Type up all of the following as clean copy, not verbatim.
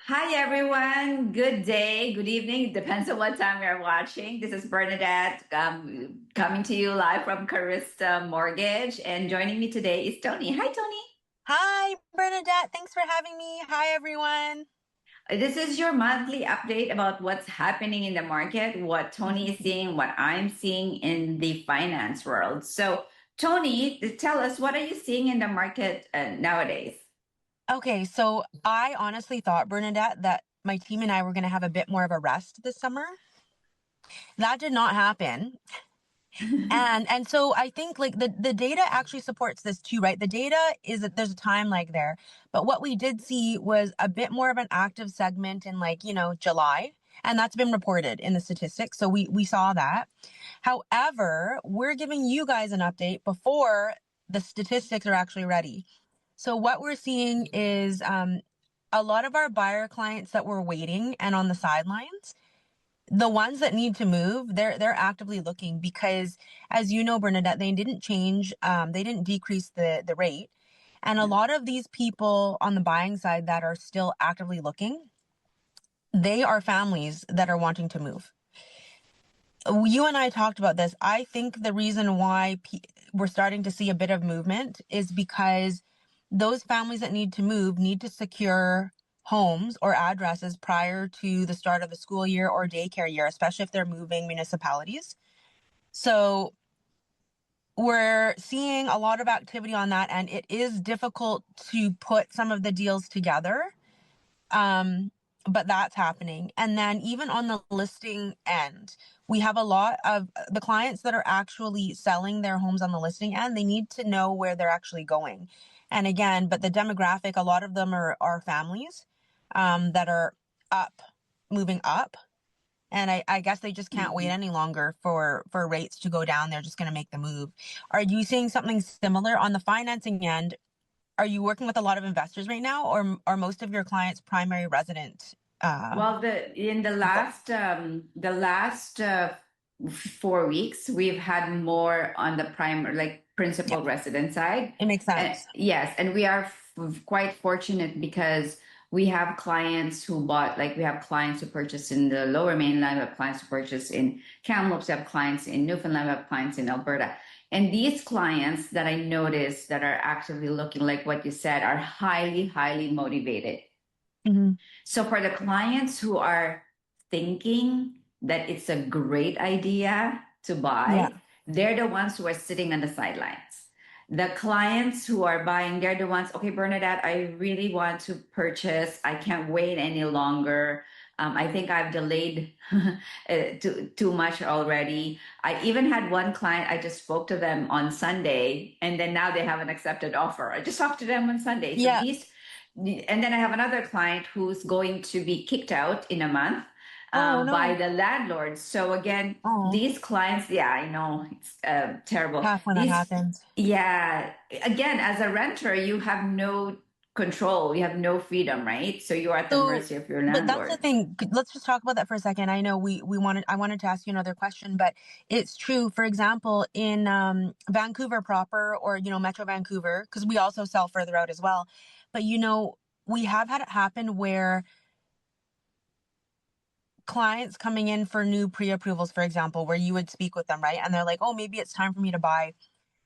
Hi, everyone. Good day, good evening. Depends on what time you're watching. This is Bernadette coming to you live from Karista Mortgage. And joining me today is Toni. Hi, Toni. Hi, Bernadette. Thanks for having me. Hi, everyone. This is your monthly update about what's happening in the market, what Toni is seeing, what I'm seeing in the finance world. So, Toni, tell us, what are you seeing in the market nowadays? Okay, so I honestly thought, Bernadette, that my team and I were going to have a bit more of a rest this summer. That did not happen. And so I think like the data actually supports this too, right? The data is that there's a time lag there. But what we did see was a bit more of an active segment in July. And that's been reported in the statistics. So we saw that. However, we're giving you guys an update before the statistics are actually ready. So what we're seeing is a lot of our buyer clients that were waiting and on the sidelines, the ones that need to move, they're actively looking because, as you know, Bernadette, they didn't change, they didn't decrease the rate, and a Yeah. lot of these people on the buying side that are still actively looking, they are families that are wanting to move. You and I talked about this. I think the reason why we're starting to see a bit of movement is because those families that need to move need to secure homes or addresses prior to the start of the school year or daycare year, especially if they're moving municipalities. So we're seeing a lot of activity on that, and it is difficult to put some of the deals together. Um, but that's happening. And then even on the listing end, we have a lot of the clients that are actually selling their homes on the listing end. They need to know where they're actually going. And again, but the demographic, a lot of them are families that are up, moving up. And I guess they just can't wait Mhm. any longer for rates to go down. They're just going to make the move. Are you seeing something similar on the financing end? Are you working with a lot of investors right now, or are most of your clients primary resident? Uh, Well, the in People. the last 4 weeks, we've had more on the prime, like Yeah, principal resident side. it makes sense. Yes, and we are quite fortunate because we have clients who bought, like we have clients who purchased in the Lower Mainland, we have clients who purchased in Kamloops, we have clients in Newfoundland, we have clients in Alberta. And these clients that I noticed that are actively looking, like what you said, are highly, highly motivated. Hmm. So for the clients who are thinking that it's a great idea to Yeah. buy, they're the ones who are sitting on the sidelines. The clients who are buying, they're the ones, okay, Bernadette, I really want to purchase. I can't wait any longer. I think I've delayed too much already. I even had one client, I just spoke to them on Sunday, and then now they have an accepted offer. I just talked to them on Sunday. So Yeah. these and then I have another client who's going to be kicked out in a month Oh by no. the landlord. So again, Oh, these clients, yeah, I know it's terrible. tough when that These, happens. yeah, again, as a renter, you have no control, you have no freedom, right? So you are at the So, mercy of your but that's the landlord. thing. Let's just talk about that for a second. I know I wanted to ask you another question, but it's true. For example, in Vancouver proper, or Metro Vancouver, because we also sell further out as well. But we have had it happen where clients coming in for new pre-approvals, for example, where you would speak with them, right? And they're like, "Oh, maybe it's time for me to buy."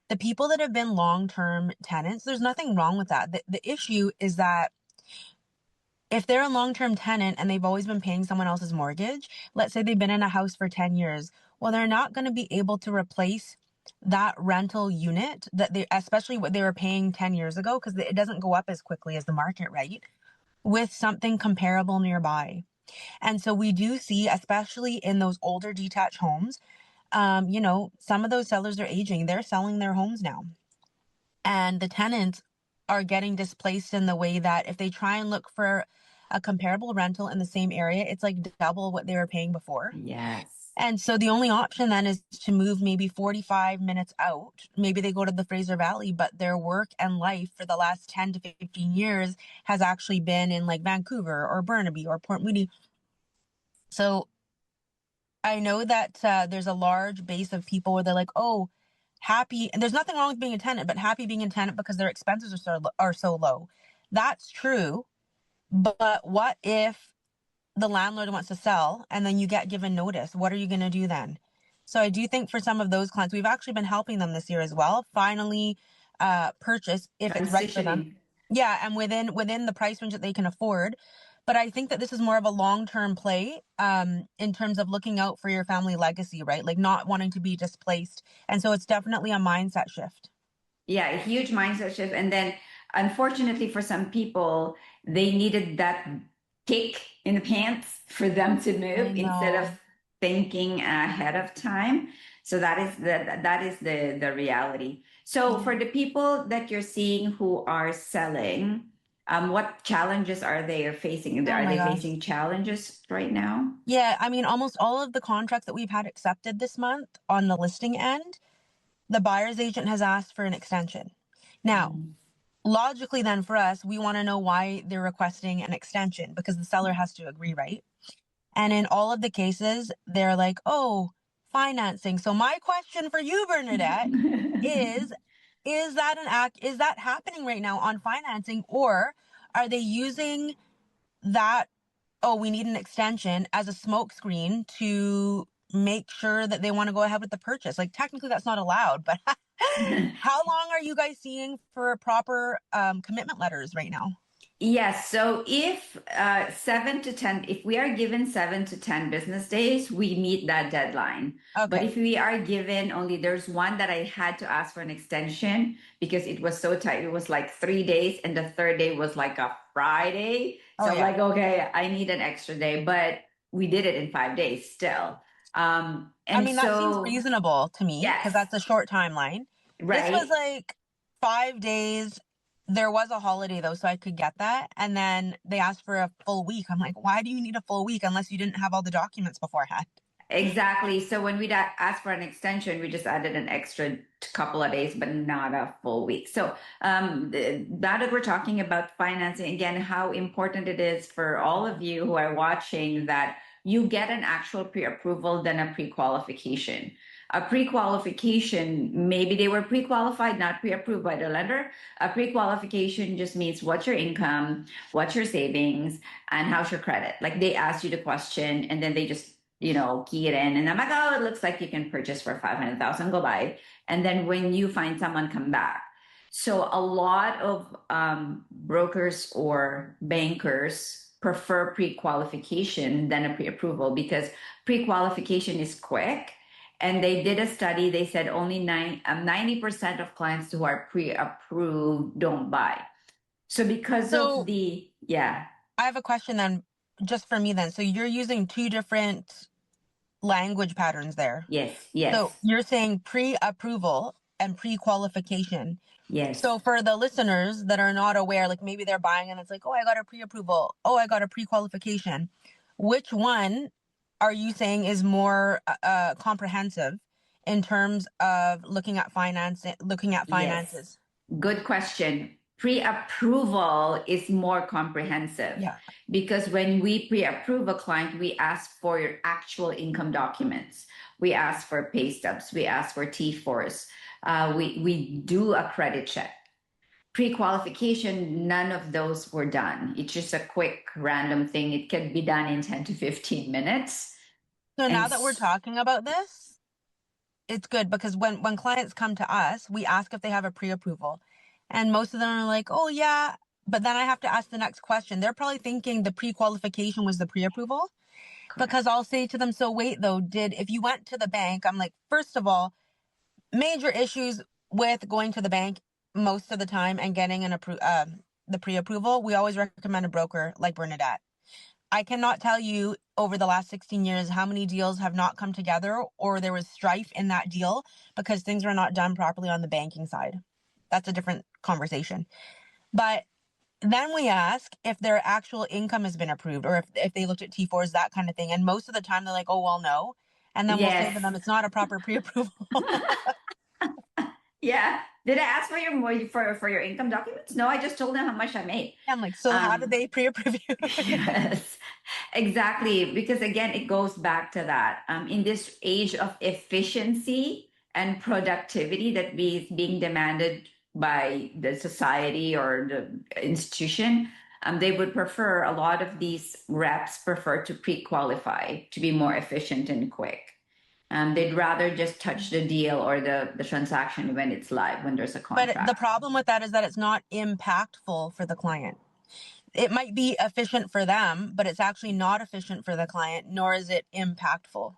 The people that have been long-term tenants, there's nothing wrong with that. The issue is that if they're a long-term tenant and they've always been paying someone else's mortgage, let's say they've been in a house for 10 years, well, they're not going to be able to replace that rental unit that they, especially what they were paying 10 years ago, because it doesn't go up as quickly as the market, right? With something comparable nearby. And so we do see, especially in those older detached homes, some of those sellers are aging. They're selling their homes now. And the tenants are getting displaced in the way that if they try and look for a comparable rental in the same area, it's like double what they were paying before. Yes. And so the only option then is to move maybe 45 minutes out. Maybe they go to the Fraser Valley, but their work and life for the last 10 to 15 years has actually been in like Vancouver or Burnaby or Port Moody. So I know that there's a large base of people where they're like, oh, happy, and there's nothing wrong with being a tenant, but happy being a tenant because their expenses are so low. That's true, But what if the landlord wants to sell and then you get given notice? What are you going to do then? So I do think for some of those clients, we've actually been helping them this year as well, finally purchase if it's right for them. Transitioning. Yeah, and within the price range that they can afford. But I think that this is more of a long-term play in terms of looking out for your family legacy, right? Like not wanting to be displaced. And so it's definitely a mindset shift. Yeah, a huge mindset shift. And then, unfortunately, for some people, they needed that kick in the pants for them to I move instead of know. thinking ahead of time. So that is the reality. So Yeah. for the people that you're seeing who are selling, what challenges are they facing? Oh Are my they gosh. facing challenges right now? Yeah, I mean, almost all of the contracts that we've had accepted this month on the listing end, the buyer's agent has asked for an extension. Now, Mm. logically, then for us, we want to know why they're requesting an extension because the seller has to agree, right? And in all of the cases, they're like, oh, financing. So, my question for you, Bernadette, is is that an act? Is that happening right now on financing, or are they using that, oh, we need an extension as a smokescreen to make sure that they want to go ahead with the purchase? Like, technically, that's not allowed, but how long are you guys seeing for proper commitment letters right now? Yes, so if 7 to 10, if we are given 7 to 10 business days, we meet that deadline. But Okay. if we are given only, there's one that I had to ask for an extension because it was so tight. It was like 3 days, and the third day was like a Friday. Oh, So I'm yeah. like, okay, I need an extra day, but we did it in 5 days still. I And mean, that seems so, reasonable to me yes, because that's a short timeline. This was right. like 5 days. There was a holiday though, so I could get that. And then they asked for a full week. I'm like, why do you need a full week unless you didn't have all the documents beforehand? Exactly. So when we asked for an extension, we just added an extra couple of days, but not a full week. So now that we're talking about financing, again, how important it is for all of you who are watching that you get an actual pre-approval than a pre-qualification. A pre-qualification, maybe they were pre-qualified, not pre-approved by the lender. A pre-qualification just means what's your income, what's your savings, and how's your credit. Like they ask you the question and then they just key it in. And I'm like, oh, it looks like you can purchase for 500,000, go buy. And then when you find someone, come back. So a lot of brokers or bankers prefer pre-qualification than a pre-approval because pre-qualification is quick. And they did a study, they said only 90% of clients who are pre-approved don't buy. So because of So yeah, I have a question then, just for me then. So you're using two different language patterns there. yes, So yes, you're saying pre-approval and pre-qualification. yes. So for the listeners that are not aware, like maybe they're buying and it's like, oh, I got a pre-approval. Oh, I got a pre-qualification. Which one are you saying is more comprehensive in terms of looking at Yes, finances? good question. Pre-approval is more comprehensive Yeah. because when we pre-approve a client, we ask for your actual income documents. We ask for pay stubs. We ask for T4s. We do a credit check. Pre-qualification, none of those were done. It's just a quick random thing. It can be done in 10 to 15 minutes. So And now that we're talking about this, it's good because when clients come to us, we ask if they have a pre-approval. And most of them are like, "Oh yeah." But then I have to ask the next question. They're probably thinking the pre-qualification was the pre-approval because correct. I'll say to them, "So wait though, did if you went to the bank?" I'm like, "First of all, major issues with going to the bank most of the time and getting the pre-approval, we always recommend a broker like Bernadette. I cannot tell you over the last 16 years how many deals have not come together or there was strife in that deal because things were not done properly on the banking side. That's a different conversation. But then we ask if their actual income has been approved or if they looked at T4s, that kind of thing. And most of the time they're like, oh, well, no. And then we'll say to Yes. them, it's not a proper pre approval. Yeah. Did I ask for your income documents? No, I just told them how much I made. I'm like, so how did Um, they pre approve you? yes, exactly. Because again, it goes back to that. In this age of efficiency and productivity that is being demanded by the society or the institution, they would prefer, a lot of these reps prefer to pre-qualify to be more efficient and quick. They'd rather just touch the deal or the transaction when it's live, when there's a But the contract. problem with that is that it's not impactful for the client. It might be efficient for them, but it's actually not efficient for the client, nor is it impactful.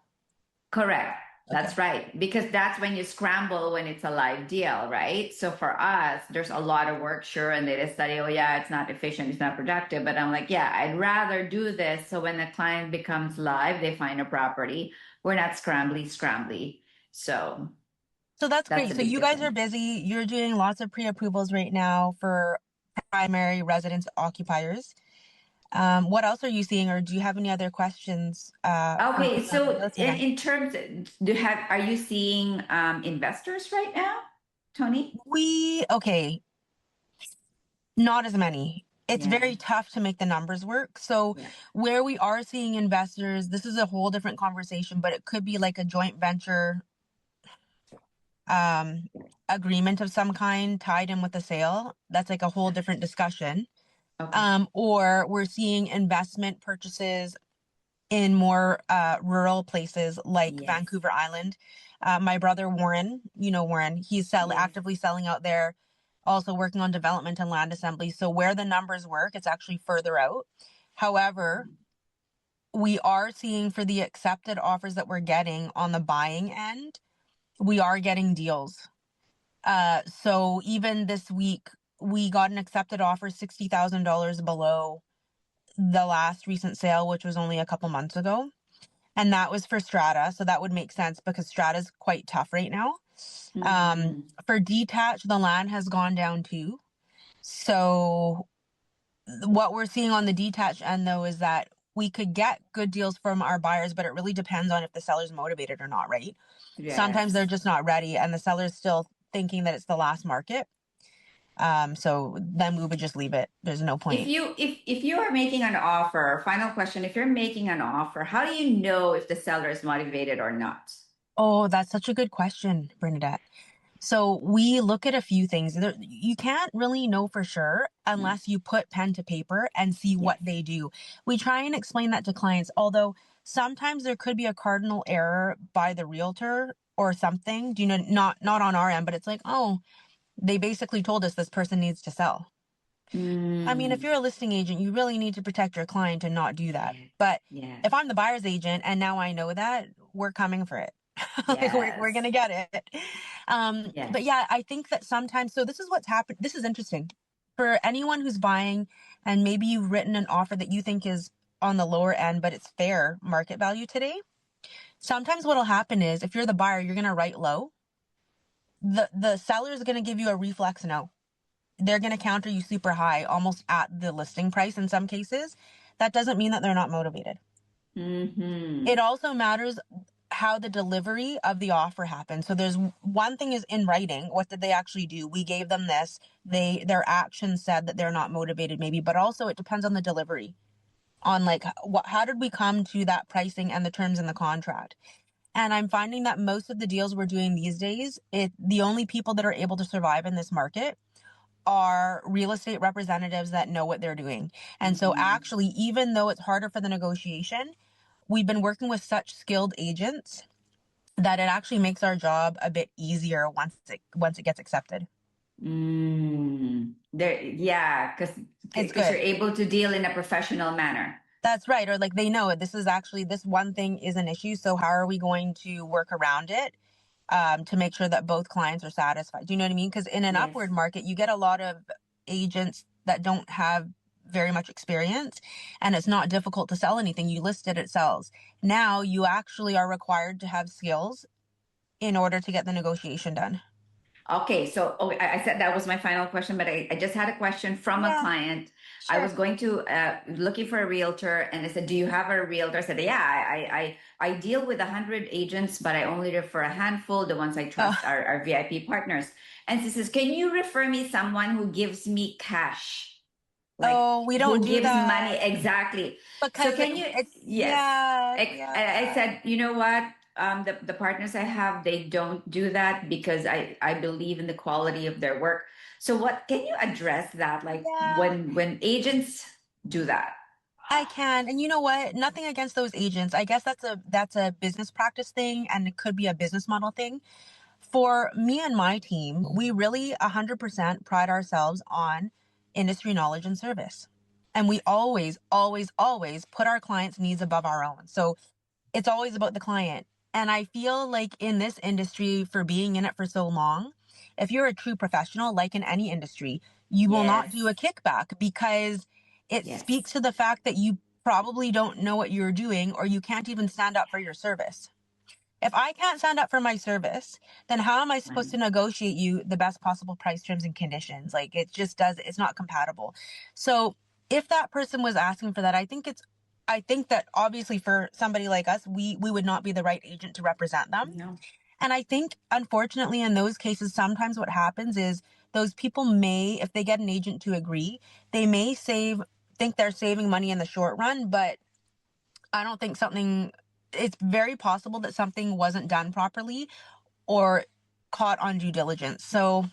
Correct. Okay. That's right. Because that's when you scramble when it's a live deal, right? So for us, there's a lot of work, sure, and they just study, oh yeah, it's not efficient, it's not productive. But I'm like, yeah, I'd rather do this. So when the client becomes live, they find a property. We're not scrambly. So So that's that's a great. So big you guys are difference. busy. You're doing lots of pre-approvals right now for primary residence occupiers. What else are you seeing, or do you have any other questions for Okay, me on the so real estate end? in terms, are you seeing investors right now, Tony? Okay, not as many. It's Yeah, very tough to make the numbers work. So yeah. where we are seeing investors, this is a whole different conversation, but it could be like a joint venture um agreement of some kind tied in with a sale. That's like a whole different discussion. Okay. Or we're seeing investment purchases in more rural places like Yes, Vancouver Island. My brother Warren, you know Warren, he's yes. actively selling out there, also working on development and land assembly. So where the numbers work, it's actually further out. However, we are seeing for the accepted offers that we're getting on the buying end, we are getting deals. So even this week, we got an accepted offer $60,000 below the last recent sale, which was only a couple months ago. And that was for strata. So that would make sense because strata's quite tough right now. Mm-hmm. For detached, the land has gone down too. So what we're seeing on the detached end though is that we could get good deals from our buyers, but it really depends on if the seller's motivated or not, right? Sometimes they're Yes. just not ready and the seller's still thinking that it's the last market. So then we would just leave it. There's no If point. you are making an offer, final question, if you're making an offer, how do you know if the seller is motivated or not? Oh, that's such a good question, Bernadette. So we look at a few things. You can't really know for sure No. unless you put pen to paper and see what Yes. they do. We try and explain that to clients, although sometimes there could be a cardinal error by the realtor or something. Do you know, not on our end, but it's like, oh, they basically told us this person needs to sell. I mean, if Mm. you're a listing agent, you really need to protect your client and not do that. Yes. But Yes. if I'm the buyer's agent and now I know that, we're coming for it. Like we're Yes. gonna get it. But Yes. yeah, I think that sometimes, so this is what's happened. This is interesting for anyone who's buying, and maybe you've written an offer that you think is on the lower end, but it's fair market value today. Sometimes what'll happen is if you're the buyer, you're gonna write low. The seller is gonna give you a reflex no. They're gonna counter you super high, almost at the listing price in some cases. That doesn't mean that they're not motivated. Mm-hmm. It also matters how the delivery of the offer happened. So there's one thing is in writing. What did they actually do? We gave them this. Their actions said that they're not motivated, maybe, but also it depends on the delivery. On like how did we come to that pricing and the terms in the contract? And I'm finding that most of the deals we're doing these days, the only people that are able to survive in this market are real estate representatives that know what they're doing. And so Mm-hmm. actually, even though it's harder for the negotiation, we've been working with such skilled agents that it actually makes our job a bit easier once it gets accepted. Mm. There, yeah, It's because you're good. able to deal in a professional manner. That's right. Or like they know it. This is actually this one thing is an issue. So how are we going to work around it to make sure that both clients are satisfied? Do you know what I mean? Because in an Yes. upward market, you get a lot of agents that don't have very much experience and it's not difficult to sell anything. You list it, it sells. Now you actually are required to have skills in order to get the negotiation done. Okay, so I said that was my final question, but I just had a question from a Yeah, client. I sure. was going to looking for a realtor, and I said, "Do you have a realtor?" I said, "Yeah, I deal with 100 agents, but I only refer a handful. The ones I Oh, trust are VIP partners." And she says, "Can you refer me someone who gives me cash, like oh, we don't who do gives money that exactly?" So because can you? it's Yes, yeah, I yeah, said, you know what? The partners I have, they don't do that because I believe in the quality of their work. So what can you address that? Like yeah. when agents do that. I can. And you know what? Nothing against those agents. I guess that's a business practice thing, and it could be a business model thing. For me and my team, we really 100% pride ourselves on industry knowledge and service. And we always, always, always put our clients' needs above our own. So it's always about the client. And I feel like in this industry, for being in it for so long, if you're a true professional, like in any industry, you will not do a Yes. kickback because it speaks Yes. to the fact that you probably don't know what you're doing or you can't even stand up for your service. If I can't stand up for my service, then how am I supposed to negotiate you the best possible price, terms, and conditions? Like it's not compatible. So if that person was asking for that, I think that obviously for somebody like us, we would not be the right agent to represent them. No. And I think unfortunately in those cases, sometimes what happens is those people may, if they get an agent to agree, they may think they're saving money in the short run, but I don't think it's very possible that something wasn't done properly or caught on due diligence. So,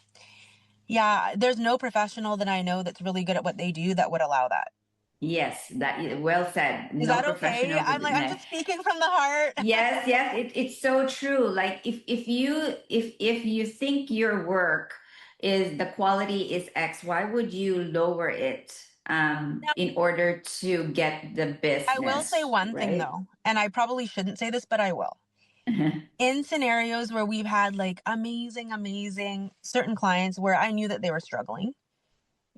yeah, there's no professional that I know that's really good at what they do that would allow that. Yes, that well said. Is No that okay? professional would. I'm No. just speaking from the heart. Yes, yes, it's so true. Like if you think your work is the quality is X, why would you lower it Now, in order to get the I will say business, one thing right? though, and I probably shouldn't say this, but I will. In scenarios where we've had like amazing, amazing certain clients where I knew that they were struggling,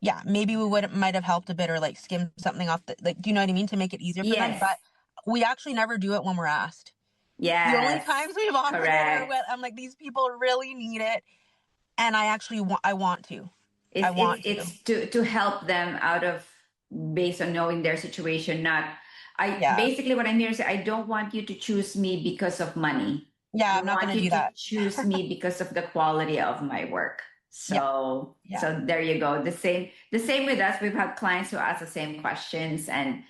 yeah, maybe we would might have helped a bit or like skim something off the like, do you know what I mean, to make it easier for them. But Yes, we actually never do it when we're asked. The only yes, times we've offered it are correct. when I'm like, these people really need it, and I actually want to. I It's want to. to help them out of based on knowing their situation. Not I Yeah. basically what I'm here to say. I don't want you to choose me because of money. Yeah, I I'm not want gonna you do to that. choose me because of the quality of my work. Yeah. So Yeah. so there you go. The same with us. We've had clients who ask the same questions, and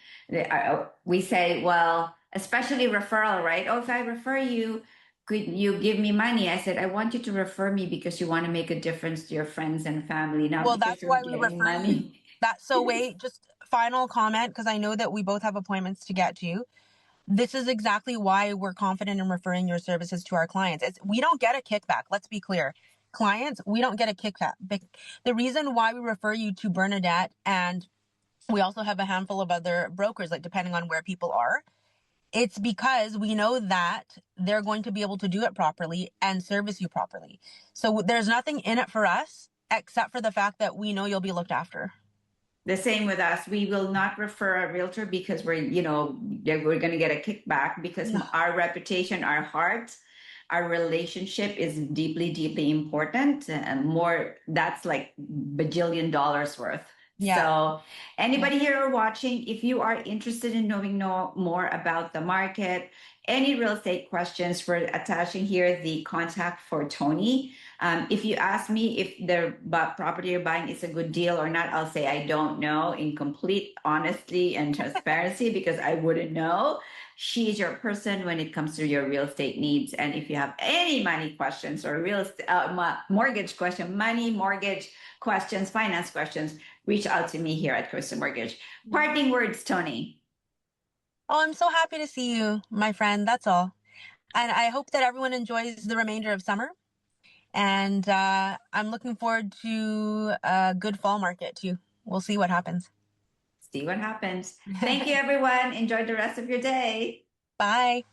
we say, well, especially referral, right? Oh, if I refer you, could you give me money? I said, I want you to refer me because you want to make a difference to your friends and family, not Well, because that's you're why we getting refer you. money. Wait, just final comment, because I know that we both have appointments to get to. This is exactly why we're confident in referring your services to our clients. We don't get a kickback. Let's be clear. Clients, we don't get a kickback. The reason why we refer you to Bernadette, and we also have a handful of other brokers, like depending on where people are, it's because we know that they're going to be able to do it properly and service you properly. So there's nothing in it for us except for the fact that we know you'll be looked after. The same with us. We will not refer a realtor because we're going to get a kickback because No. our reputation, our heart, our relationship is deeply, deeply important and more, that's like bajillion dollars worth. Yeah. So Yeah. anybody here watching, if you are interested in knowing more about the market, any real estate questions, we're attaching here the contact for Toni. If you ask me if the property you're buying is a good deal or not, I'll say I don't know in complete honesty and transparency because I wouldn't know. She's your person when it comes to your real estate needs. And if you have any money questions or real estate, mortgage question, money, mortgage questions, finance questions, reach out to me here at Karista Mortgage. Parting words, Toni. Oh, I'm so happy to see you, my friend. That's all. And I hope that everyone enjoys the remainder of summer. And I'm looking forward to a good fall market too. We'll see what happens. See what happens. Thank you, everyone. Enjoy the rest of your day. Bye.